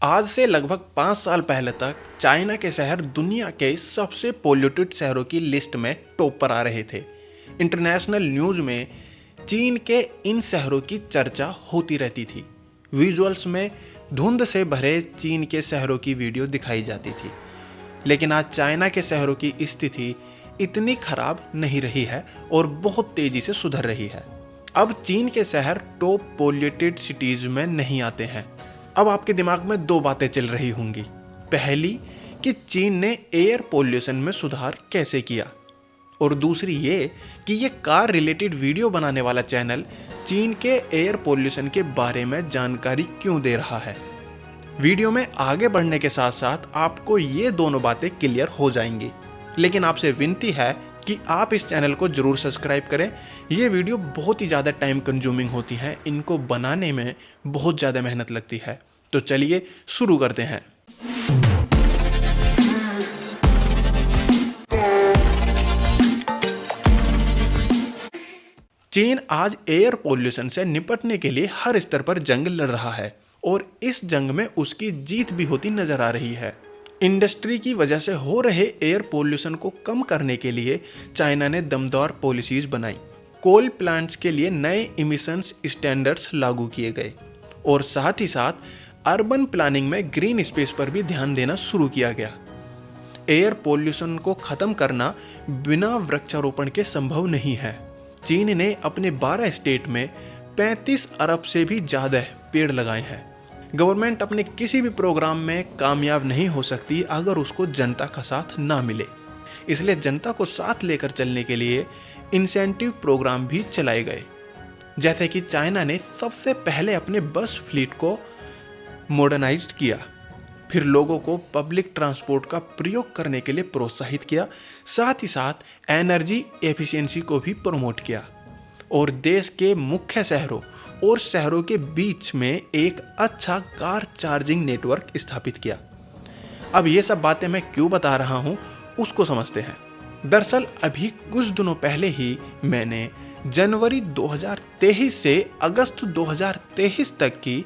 आज से लगभग 5 साल पहले तक चाइना के शहर दुनिया के सबसे पोल्यूटेड शहरों की लिस्ट में टॉप पर आ रहे थे। इंटरनेशनल न्यूज़ में चीन के इन शहरों की चर्चा होती रहती थी। विजुअल्स में धुंध से भरे चीन के शहरों की वीडियो दिखाई जाती थी। लेकिन आज चाइना के शहरों की स्थिति इतनी खराब नहीं रही है और बहुत तेजी से सुधर रही है। अब चीन के शहर टॉप पोल्यूटेड सिटीज में नहीं आते हैं। अब आपके दिमाग में दो बातें चल रही होंगी। पहली कि चीन ने एयर पोल्यूशन में सुधार कैसे किया, और दूसरी ये कि ये कार रिलेटेड वीडियो बनाने वाला चैनल चीन के एयर पोल्यूशन के बारे में जानकारी क्यों दे रहा है। वीडियो में आगे बढ़ने के साथ साथ आपको ये दोनों बातें क्लियर हो जाएंगी। लेकिन आपसे विनती है कि आप इस चैनल को जरूर सब्सक्राइब करें। ये वीडियो बहुत ही ज़्यादा टाइम कंज्यूमिंग होती हैं, इनको बनाने में बहुत ज़्यादा मेहनत लगती है। तो चलिए शुरू करते हैं। चीन आज एयर पोल्यूशन से निपटने के लिए हर स्तर पर जंग लड़ रहा है और इस जंग में उसकी जीत भी होती नजर आ रही है। इंडस्ट्री की वजह से हो रहे एयर पोल्यूशन को कम करने के लिए चाइना ने दमदार पॉलिसीज बनाई। कोल प्लांट्स के लिए नए इमिशंस स्टैंडर्ड्स लागू किए गए और साथ ही साथ अर्बन प्लानिंग में ग्रीन स्पेस पर भी ध्यान देना शुरू किया गया। एयर पोल्यूशन को खत्म करना बिना वृक्षारोपण के संभव नहीं है। चीन ने अपने 12 स्टेट में 35 अरब से भी ज़्यादा पेड़ लगाए हैं। गवर्नमेंट अपने किसी भी प्रोग्राम में कामयाब नहीं हो सकती अगर उसको जनता का साथ ना मिले। इसलिए जनता को साथ लेकर चलने के लिए इंसेंटिव प्रोग्राम भी चलाए गए। जैसे कि चाइना ने सबसे पहले अपने बस फ्लीट को मॉडर्नाइज्ड किया, फिर लोगों को पब्लिक ट्रांसपोर्ट का प्रयोग करने के लिए प्रोत्साहित किया, साथ ही साथ एनर्जी एफिशिएंसी को भी प्रमोट किया और देश के मुख्य शहरों और शहरों के बीच में एक अच्छा कार चार्जिंग नेटवर्क स्थापित किया। अब ये सब बातें मैं क्यों बता रहा हूँ उसको समझते हैं। दरअसल अभी कुछ दिनों पहले ही मैंने जनवरी 2023 से अगस्त 2023 तक की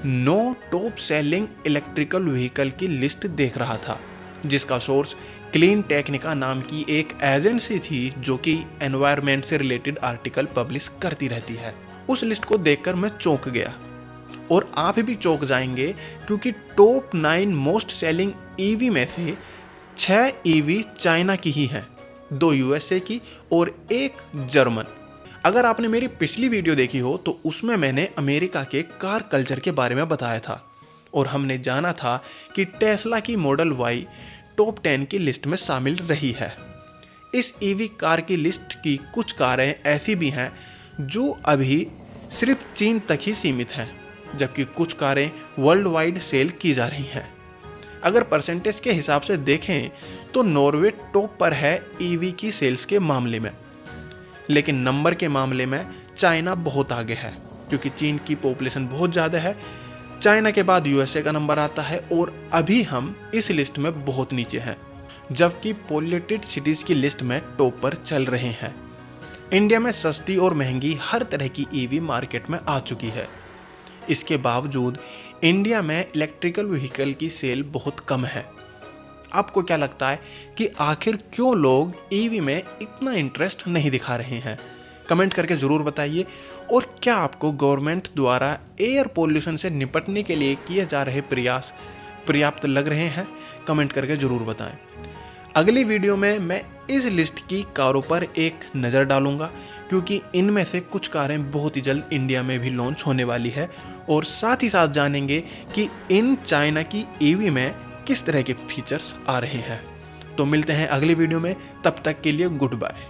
9 टॉप सेलिंग इलेक्ट्रिकल व्हीकल की लिस्ट देख रहा था, जिसका सोर्स क्लीन टेक्निका नाम की एक एजेंसी थी जो कि एनवायरनमेंट से रिलेटेड आर्टिकल पब्लिश करती रहती है। उस लिस्ट को देखकर मैं चौंक गया और आप भी चौंक जाएंगे क्योंकि टॉप 9 मोस्ट सेलिंग ईवी में से 6 ईवी चाइना की ही हैं, 2 यूएसए की और 1 जर्मन। अगर आपने मेरी पिछली वीडियो देखी हो तो उसमें मैंने अमेरिका के कार कल्चर के बारे में बताया था और हमने जाना था कि टेस्ला की मॉडल वाई टॉप 10 की लिस्ट में शामिल रही है। इस ईवी कार की लिस्ट की कुछ कारें ऐसी भी हैं जो अभी सिर्फ चीन तक ही सीमित हैं, जबकि कुछ कारें वर्ल्ड वाइड सेल की जा रही हैं। अगर परसेंटेज के हिसाब से देखें तो नॉर्वे टॉप पर है ईवी की सेल्स के मामले में, लेकिन नंबर के मामले में चाइना बहुत आगे है क्योंकि चीन की पॉपुलेशन बहुत ज़्यादा है। चाइना के बाद यूएसए का नंबर आता है और अभी हम इस लिस्ट में बहुत नीचे हैं, जबकि पोल्यूटेड सिटीज़ की लिस्ट में टॉप पर चल रहे हैं। इंडिया में सस्ती और महंगी हर तरह की ईवी मार्केट में आ चुकी है। इसके बावजूद इंडिया में इलेक्ट्रिकल व्हीकल की सेल बहुत कम है। आपको क्या लगता है कि आखिर क्यों लोग ईवी में इतना इंटरेस्ट नहीं दिखा रहे हैं? कमेंट करके ज़रूर बताइए। और क्या आपको गवर्नमेंट द्वारा एयर पोल्यूशन से निपटने के लिए किए जा रहे प्रयास पर्याप्त लग रहे हैं? कमेंट करके ज़रूर बताएं। अगली वीडियो में मैं इस लिस्ट की कारों पर एक नज़र डालूंगा क्योंकि इनमें से कुछ कारें बहुत ही जल्द इंडिया में भी लॉन्च होने वाली है और साथ ही साथ जानेंगे कि इन चाइना की ईवी में किस तरह के फीचर्स आ रहे हैं। तो मिलते हैं अगली वीडियो में, तब तक के लिए गुड बाय।